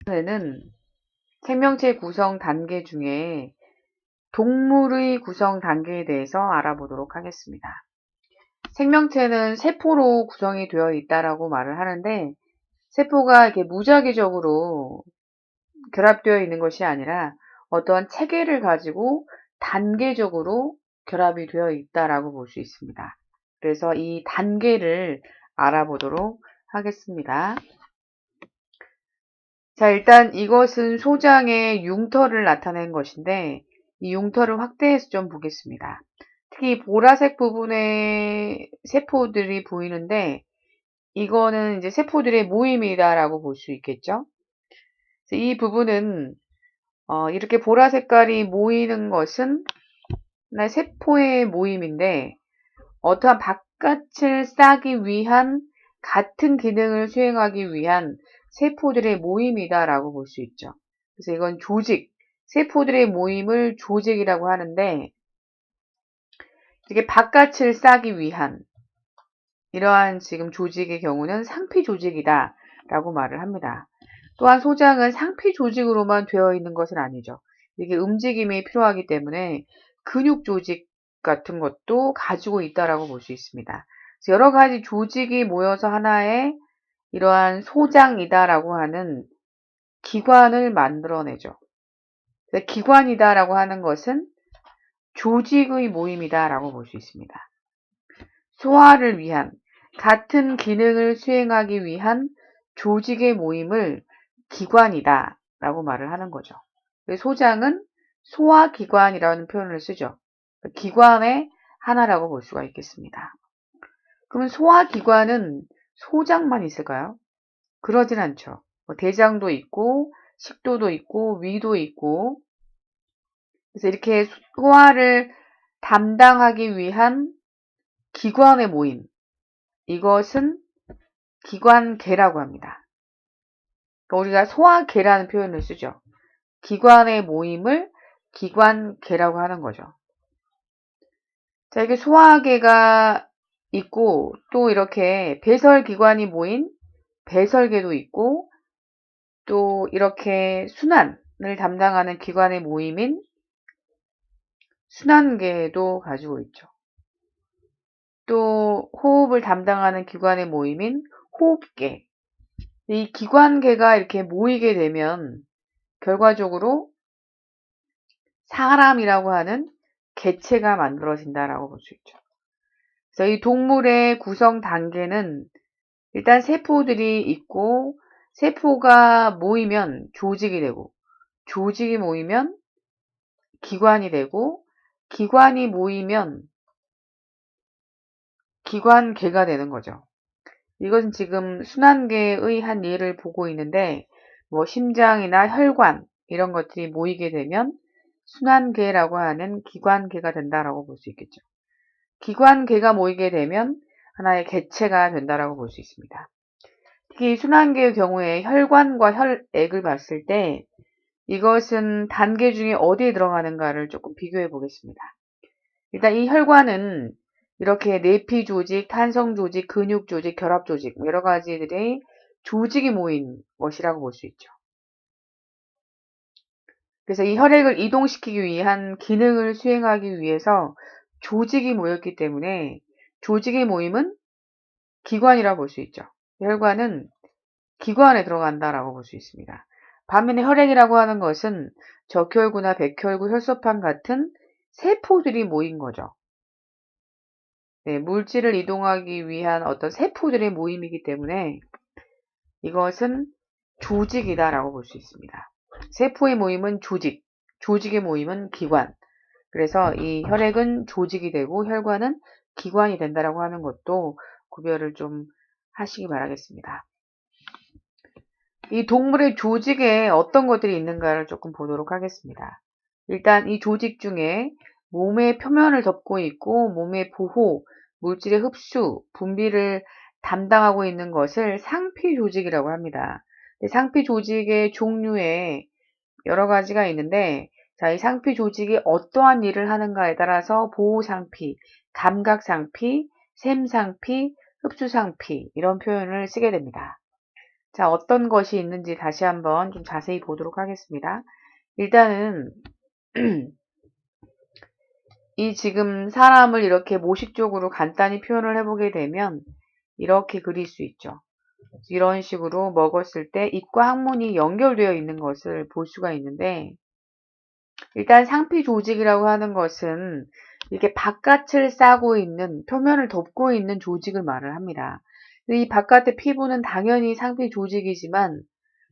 이번에는 생명체 구성 단계 중에 동물의 구성 단계에 대해서 알아보도록 하겠습니다. 생명체는 세포로 구성이 되어 있다라고 말을 하는데, 세포가 이렇게 무작위적으로 결합되어 있는 것이 아니라 어떠한 체계를 가지고 단계적으로 결합이 되어 있다라고 볼 수 있습니다. 그래서 이 단계를 알아보도록 하겠습니다. 자, 일단 이것은 소장의 융터를 나타낸 것인데, 이 융터를 확대해서 좀 보겠습니다. 특히 보라색 부분에 세포들이 보이는데, 이거는 이제 세포들의 모임이다라고 볼 수 있겠죠. 이 부분은 이렇게 보라 색깔이 모이는 것은 하나의 세포의 모임인데, 어떠한 바깥을 싸기 위한 같은 기능을 수행하기 위한 세포들의 모임이다라고 볼 수 있죠. 그래서 이건 조직, 세포들의 모임을 조직이라고 하는데, 이게 바깥을 싸기 위한 이러한 지금 조직의 경우는 상피 조직이다라고 말을 합니다. 또한 소장은 상피 조직으로만 되어 있는 것은 아니죠. 이게 움직임이 필요하기 때문에 근육 조직 같은 것도 가지고 있다라고 볼 수 있습니다. 그래서 여러 가지 조직이 모여서 하나의 이러한 소장이다라고 하는 기관을 만들어내죠. 기관이다라고 하는 것은 조직의 모임이다라고 볼 수 있습니다. 소화를 위한, 같은 기능을 수행하기 위한 조직의 모임을 기관이다 라고 말을 하는 거죠. 소장은 소화기관이라는 표현을 쓰죠. 기관의 하나라고 볼 수가 있겠습니다. 그러면 소화기관은 소장만 있을까요? 그러진 않죠. 대장도 있고 식도도 있고 위도 있고, 그래서 이렇게 소화를 담당하기 위한 기관의 모임, 이것은 기관계라고 합니다. 그러니까 우리가 소화계라는 표현을 쓰죠. 기관의 모임을 기관계라고 하는 거죠. 자, 이게 소화계가 있고, 또 이렇게 배설기관이 모인 배설계도 있고, 또 이렇게 순환을 담당하는 기관의 모임인 순환계도 가지고 있죠. 또 호흡을 담당하는 기관의 모임인 호흡계. 이 기관계가 이렇게 모이게 되면 결과적으로 사람이라고 하는 개체가 만들어진다라고 볼 수 있죠. 그래서 이 동물의 구성 단계는 일단 세포들이 있고, 세포가 모이면 조직이 되고, 조직이 모이면 기관이 되고, 기관이 모이면 기관계가 되는 거죠. 이것은 지금 순환계의 한 예를 보고 있는데, 심장이나 혈관 이런 것들이 모이게 되면 순환계라고 하는 기관계가 된다라고 볼 수 있겠죠. 기관계가 모이게 되면 하나의 개체가 된다라고 볼 수 있습니다. 특히 순환계의 경우에 혈관과 혈액을 봤을 때 이것은 단계 중에 어디에 들어가는가를 조금 비교해 보겠습니다. 일단 이 혈관은 이렇게 내피 조직, 탄성 조직, 근육 조직, 결합 조직 여러 가지들의 조직이 모인 것이라고 볼 수 있죠. 그래서 이 혈액을 이동시키기 위한 기능을 수행하기 위해서 조직이 모였기 때문에 조직의 모임은 기관이라고 볼 수 있죠. 혈관은 기관에 들어간다라고 볼 수 있습니다. 반면에 혈액이라고 하는 것은 적혈구나 백혈구, 혈소판 같은 세포들이 모인 거죠. 네, 물질을 이동하기 위한 어떤 세포들의 모임이기 때문에 이것은 조직이다라고 볼 수 있습니다. 세포의 모임은 조직, 조직의 모임은 기관. 그래서 이 혈액은 조직이 되고 혈관은 기관이 된다라고 하는 것도 구별을 좀 하시기 바라겠습니다. 이 동물의 조직에 어떤 것들이 있는가를 조금 보도록 하겠습니다. 일단 이 조직 중에 몸의 표면을 덮고 있고 몸의 보호, 물질의 흡수, 분비를 담당하고 있는 것을 상피 조직이라고 합니다. 상피 조직의 종류에 여러 가지가 있는데, 자, 이 상피 조직이 어떠한 일을 하는가에 따라서 보호상피, 감각상피, 샘상피, 흡수상피 이런 표현을 쓰게 됩니다. 자, 어떤 것이 있는지 다시 한번 좀 자세히 보도록 하겠습니다. 일단은 이 지금 사람을 이렇게 모식적으로 간단히 표현을 해보게 되면 이렇게 그릴 수 있죠. 이런 식으로 먹었을 때 입과 항문이 연결되어 있는 것을 볼 수가 있는데, 일단 상피 조직이라고 하는 것은 이렇게 바깥을 싸고 있는, 표면을 덮고 있는 조직을 말을 합니다. 이 바깥의 피부는 당연히 상피 조직이지만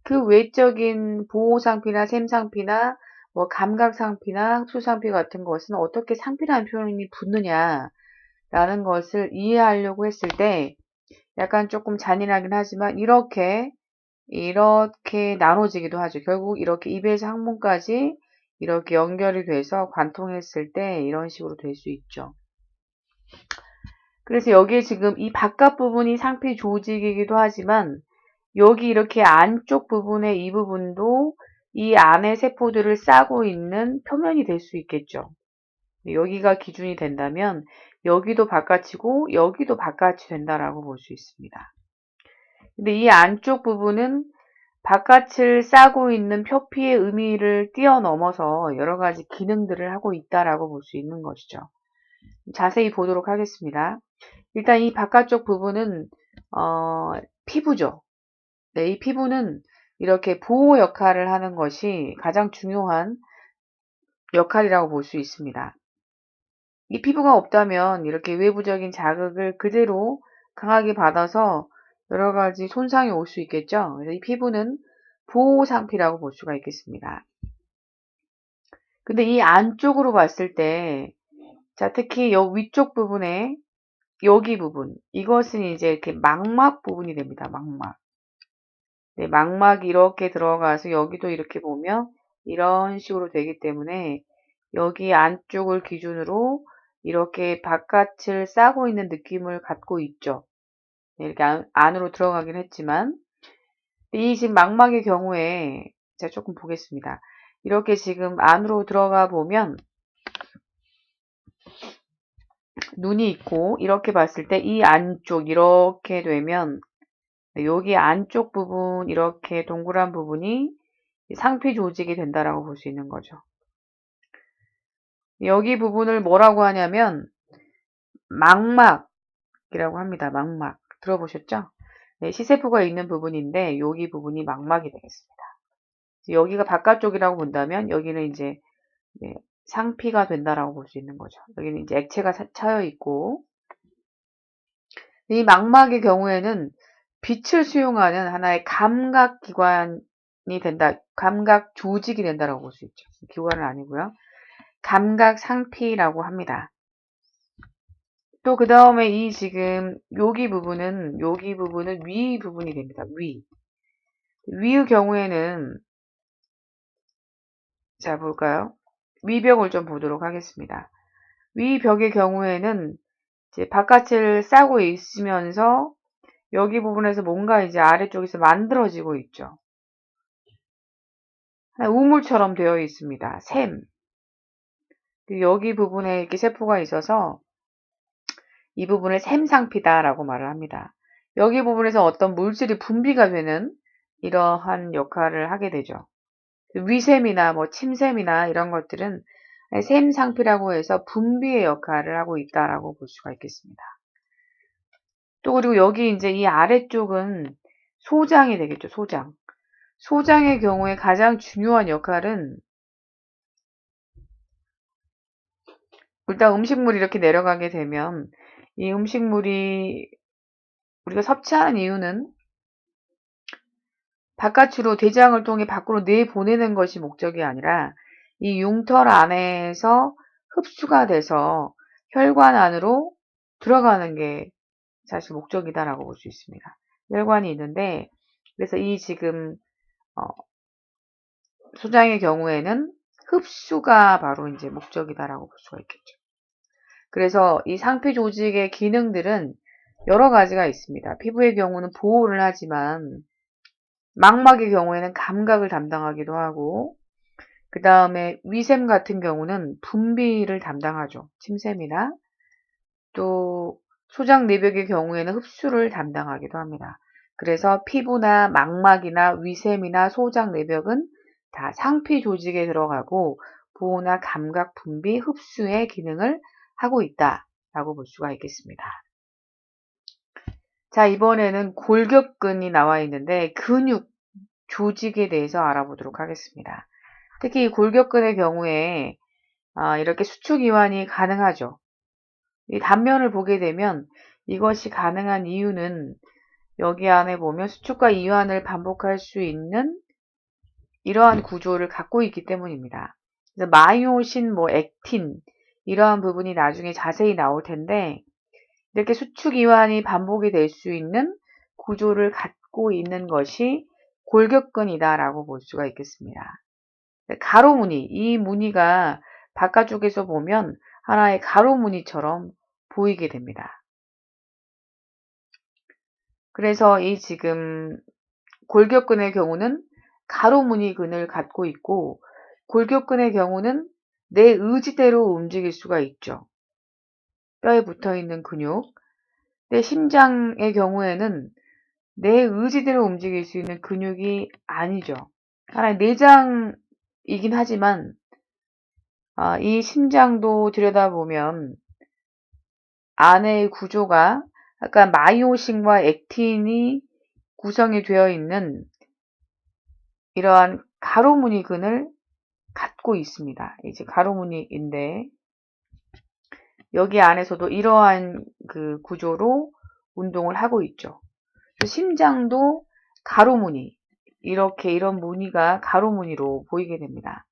그 외적인 보호상피나 샘상피나 뭐 감각상피나 흡수상피 같은 것은 어떻게 상피라는 표현이 붙느냐라는 것을 이해하려고 했을 때 약간 조금 잔인하긴 하지만 이렇게 나눠지기도 하죠. 결국 이렇게 입에서 항문까지 이렇게 연결이 돼서 관통했을 때 이런 식으로 될 수 있죠. 그래서 여기에 지금 이 바깥 부분이 상피 조직이기도 하지만 여기 이렇게 안쪽 부분에 이 부분도 이 안에 세포들을 싸고 있는 표면이 될 수 있겠죠. 여기가 기준이 된다면 여기도 바깥이고 여기도 바깥이 된다라고 볼 수 있습니다. 근데 이 안쪽 부분은 바깥을 싸고 있는 표피의 의미를 뛰어넘어서 여러 가지 기능들을 하고 있다라고 볼 수 있는 것이죠. 자세히 보도록 하겠습니다. 일단 이 바깥쪽 부분은 피부죠. 네, 이 피부는 이렇게 보호 역할을 하는 것이 가장 중요한 역할이라고 볼 수 있습니다. 이 피부가 없다면 이렇게 외부적인 자극을 그대로 강하게 받아서 여러 가지 손상이 올 수 있겠죠. 그래서 이 피부는 보호 상피라고 볼 수가 있겠습니다. 근데 이 안쪽으로 봤을 때, 자, 특히 여 위쪽 부분에 여기 부분, 이것은 이제 이렇게 망막 부분이 됩니다. 망막. 네, 망막이 이렇게 들어가서 여기도 이렇게 보면 이런 식으로 되기 때문에 여기 안쪽을 기준으로 이렇게 바깥을 싸고 있는 느낌을 갖고 있죠. 네, 이렇게 안으로 들어가긴 했지만 이 지금 망막의 경우에 제가 조금 보겠습니다. 이렇게 지금 안으로 들어가 보면 눈이 있고 이렇게 봤을 때 이 안쪽 이렇게 되면 여기 안쪽 부분 이렇게 동그란 부분이 상피 조직이 된다라고 볼 수 있는 거죠. 여기 부분을 뭐라고 하냐면 망막이라고 합니다. 망막. 들어보셨죠? 네, 시세포가 있는 부분인데 여기 부분이 망막이 되겠습니다. 여기가 바깥쪽이라고 본다면 여기는 이제 네, 상피가 된다라고 볼 수 있는 거죠. 여기는 이제 액체가 차여 있고 이 망막의 경우에는 빛을 수용하는 하나의 감각 기관이 된다. 감각 조직이 된다라고 볼 수 있죠. 기관은 아니고요. 감각 상피라고 합니다. 또 그 다음에 이 지금 여기 부분은 위 부분이 됩니다. 위의 경우에는 자 볼까요? 위벽을 좀 보도록 하겠습니다. 위벽의 경우에는 이제 바깥을 싸고 있으면서 여기 부분에서 뭔가 이제 아래쪽에서 만들어지고 있죠. 우물처럼 되어 있습니다. 샘. 여기 부분에 이렇게 세포가 있어서 이 부분을 샘상피다라고 말을 합니다. 여기 부분에서 어떤 물질이 분비가 되는 이러한 역할을 하게 되죠. 위샘이나 뭐 침샘이나 이런 것들은 샘상피라고 해서 분비의 역할을 하고 있다라고 볼 수가 있겠습니다. 또 그리고 여기 이제 이 아래쪽은 소장이 되겠죠. 소장. 소장의 경우에 가장 중요한 역할은 일단 음식물이 이렇게 내려가게 되면 이 음식물이 우리가 섭취하는 이유는 바깥으로 대장을 통해 밖으로 내보내는 것이 목적이 아니라 이 융털 안에서 흡수가 돼서 혈관 안으로 들어가는 게 사실 목적이다라고 볼 수 있습니다. 혈관이 있는데 그래서 이 지금 소장의 경우에는 흡수가 바로 이제 목적이다라고 볼 수가 있겠죠. 그래서 이 상피 조직의 기능들은 여러 가지가 있습니다. 피부의 경우는 보호를 하지만 망막의 경우에는 감각을 담당하기도 하고 그 다음에 위샘 같은 경우는 분비를 담당하죠. 침샘이나 또 소장 내벽의 경우에는 흡수를 담당하기도 합니다. 그래서 피부나 망막이나 위샘이나 소장 내벽은 다 상피 조직에 들어가고 보호나 감각 분비, 흡수의 기능을 하고 있다라고 볼 수가 있겠습니다. 자, 이번에는 골격근이 나와 있는데 근육 조직에 대해서 알아보도록 하겠습니다. 특히 이 골격근의 경우에 이렇게 수축 이완이 가능하죠. 이 단면을 보게 되면 이것이 가능한 이유는 여기 안에 보면 수축과 이완을 반복할 수 있는 이러한 구조를 갖고 있기 때문입니다. 그래서 마이오신, 액틴 이러한 부분이 나중에 자세히 나올 텐데 이렇게 수축 이완이 반복이 될 수 있는 구조를 갖고 있는 것이 골격근이다라고 볼 수가 있겠습니다. 가로 무늬, 이 무늬가 바깥쪽에서 보면 하나의 가로 무늬처럼 보이게 됩니다. 그래서 이 지금 골격근의 경우는 가로 무늬근을 갖고 있고 골격근의 경우는 내 의지대로 움직일 수가 있죠. 뼈에 붙어있는 근육. 내 심장의 경우에는 내 의지대로 움직일 수 있는 근육이 아니죠. 하나의 내장이긴 하지만 이 심장도 들여다보면 안의 구조가 약간 마이오신과 액틴이 구성이 되어 있는 이러한 가로무늬근을 갖고 있습니다. 이제 가로무늬인데 여기 안에서도 이러한 그 구조로 운동을 하고 있죠. 심장도 가로무늬, 이렇게 이런 무늬가 가로무늬로 보이게 됩니다.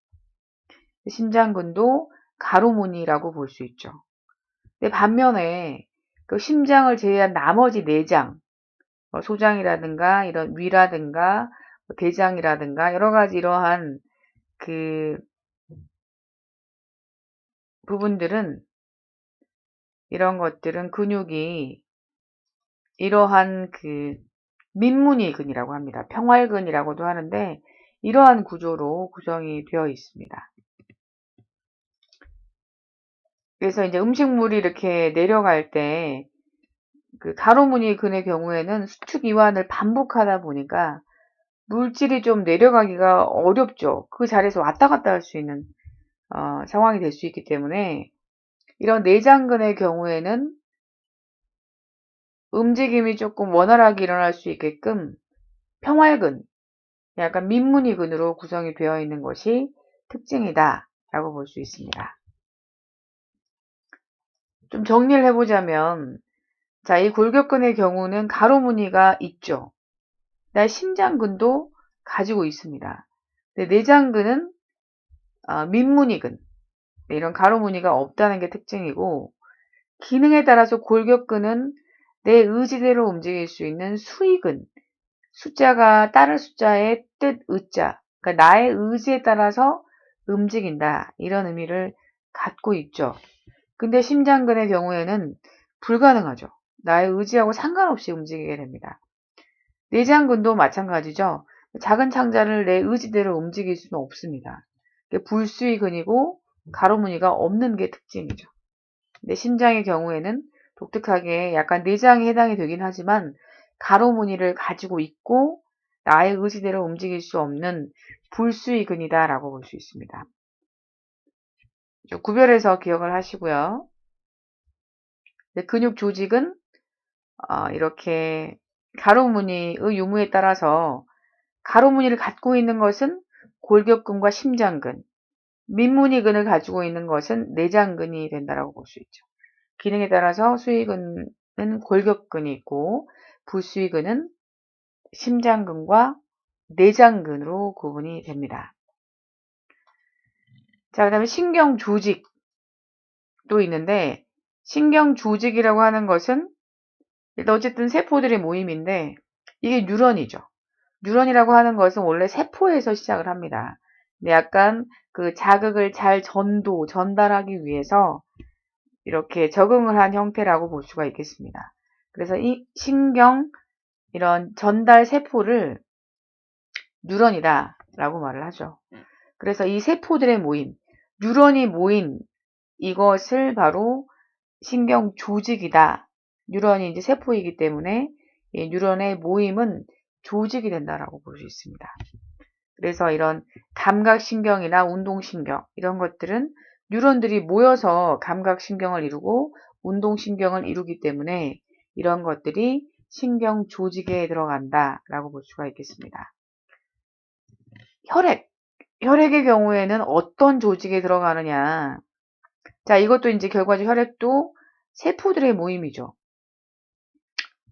심장근도 가로무늬라고 볼 수 있죠. 근데 반면에 그 심장을 제외한 나머지 내장, 소장이라든가 이런 위라든가 대장이라든가 여러 가지 이러한 그 부분들은 이런 것들은 근육이 이러한 그 민무늬근이라고 합니다. 평활근이라고도 하는데 이러한 구조로 구성이 되어 있습니다. 그래서 이제 음식물이 이렇게 내려갈 때 그 가로무늬근의 경우에는 수축 이완을 반복하다 보니까 물질이 좀 내려가기가 어렵죠. 그 자리에서 왔다 갔다 할 수 있는 상황이 될 수 있기 때문에 이런 내장근의 경우에는 움직임이 조금 원활하게 일어날 수 있게끔 평활근, 약간 민무늬근으로 구성이 되어 있는 것이 특징이다 라고 볼 수 있습니다. 좀 정리를 해보자면 자, 이 골격근의 경우는 가로무늬가 있죠. 심장근도 가지고 있습니다. 내장근은 민무늬근, 이런 가로무늬가 없다는 게 특징이고 기능에 따라서 골격근은 내 의지대로 움직일 수 있는 수의근, 숫자가 다른 숫자의 뜻 의자, 그러니까 나의 의지에 따라서 움직인다 이런 의미를 갖고 있죠. 근데 심장근의 경우에는 불가능하죠. 나의 의지하고 상관없이 움직이게 됩니다. 내장근도 마찬가지죠. 작은 창자를 내 의지대로 움직일 수는 없습니다. 불수의근이고 가로무늬가 없는 게 특징이죠. 근데 심장의 경우에는 독특하게 약간 내장에 해당이 되긴 하지만 가로무늬를 가지고 있고 나의 의지대로 움직일 수 없는 불수의근이다 라고 볼 수 있습니다. 구별해서 기억을 하시고요. 근육 조직은 이렇게 가로무늬의 유무에 따라서 가로무늬를 갖고 있는 것은 골격근과 심장근, 민무늬근을 가지고 있는 것은 내장근이 된다라고 볼 수 있죠. 기능에 따라서 수의근은 골격근이 있고 부수의근은 심장근과 내장근으로 구분이 됩니다. 자, 그 다음에 신경조직도 있는데 신경조직이라고 하는 것은 일단 어쨌든 세포들의 모임인데 이게 뉴런이죠. 뉴런이라고 하는 것은 원래 세포에서 시작을 합니다. 근데 약간 그 자극을 잘 전달하기 위해서 이렇게 적응을 한 형태라고 볼 수가 있겠습니다. 그래서 이 신경 이런 전달 세포를 뉴런이다 라고 말을 하죠. 그래서 이 세포들의 모임, 뉴런이 모인 이것을 바로 신경 조직이다. 뉴런이 이제 세포이기 때문에 이 뉴런의 모임은 조직이 된다라고 볼 수 있습니다. 그래서 이런 감각신경이나 운동신경 이런 것들은 뉴런들이 모여서 감각신경을 이루고 운동신경을 이루기 때문에 이런 것들이 신경 조직에 들어간다라고 볼 수가 있겠습니다. 혈액의 경우에는 어떤 조직에 들어가느냐. 자, 이것도 이제 결과적으로 혈액도 세포들의 모임이죠.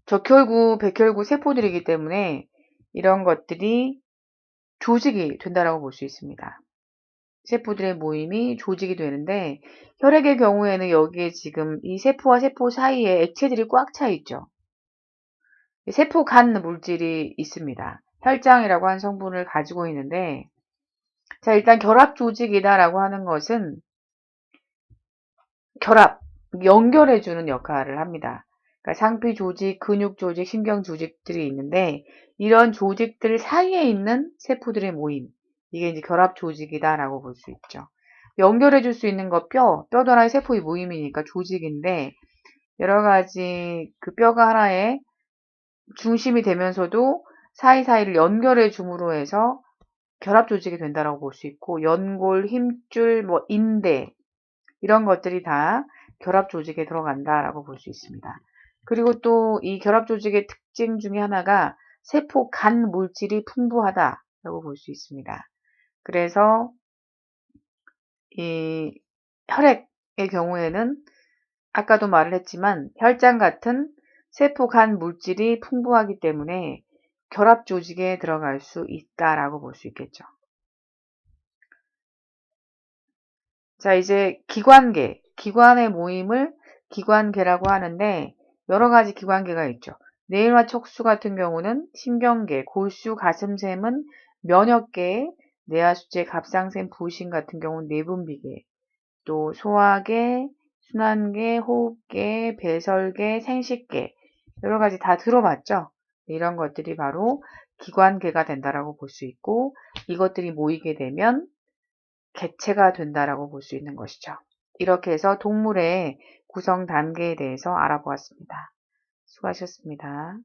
적혈구, 백혈구 세포들이기 때문에 이런 것들이 조직이 된다라고 볼 수 있습니다. 세포들의 모임이 조직이 되는데 혈액의 경우에는 여기에 지금 이 세포와 세포 사이에 액체들이 꽉 차 있죠. 세포 간 물질이 있습니다. 혈장이라고 하는 성분을 가지고 있는데 자, 일단 결합 조직이다라고 하는 것은 결합, 연결해주는 역할을 합니다. 그러니까 상피 조직, 근육 조직, 신경 조직들이 있는데 이런 조직들 사이에 있는 세포들의 모임, 이게 이제 결합 조직이다라고 볼 수 있죠. 연결해줄 수 있는 거 뼈도 하나의 세포의 모임이니까 조직인데 여러 가지 그 뼈가 하나의 중심이 되면서도 사이사이를 연결해 줌으로 해서 결합 조직이 된다라고 볼 수 있고 연골, 힘줄, 뭐 인대 이런 것들이 다 결합 조직에 들어간다라고 볼 수 있습니다. 그리고 또 이 결합 조직의 특징 중에 하나가 세포 간 물질이 풍부하다라고 볼 수 있습니다. 그래서 이 혈액의 경우에는 아까도 말을 했지만 혈장 같은 세포 간 물질이 풍부하기 때문에 결합 조직에 들어갈 수 있다라고 볼 수 있겠죠. 자, 이제 기관계, 기관의 모임을 기관계라고 하는데 여러 가지 기관계가 있죠. 뇌와 척수 같은 경우는 신경계, 골수, 가슴샘은 면역계, 뇌하수체, 갑상샘, 부신 같은 경우는 내분비계, 또 소화계, 순환계, 호흡계, 배설계, 생식계 여러 가지 다 들어봤죠? 이런 것들이 바로 기관계가 된다라고 볼 수 있고 이것들이 모이게 되면 개체가 된다라고 볼 수 있는 것이죠. 이렇게 해서 동물의 구성 단계에 대해서 알아보았습니다. 수고하셨습니다.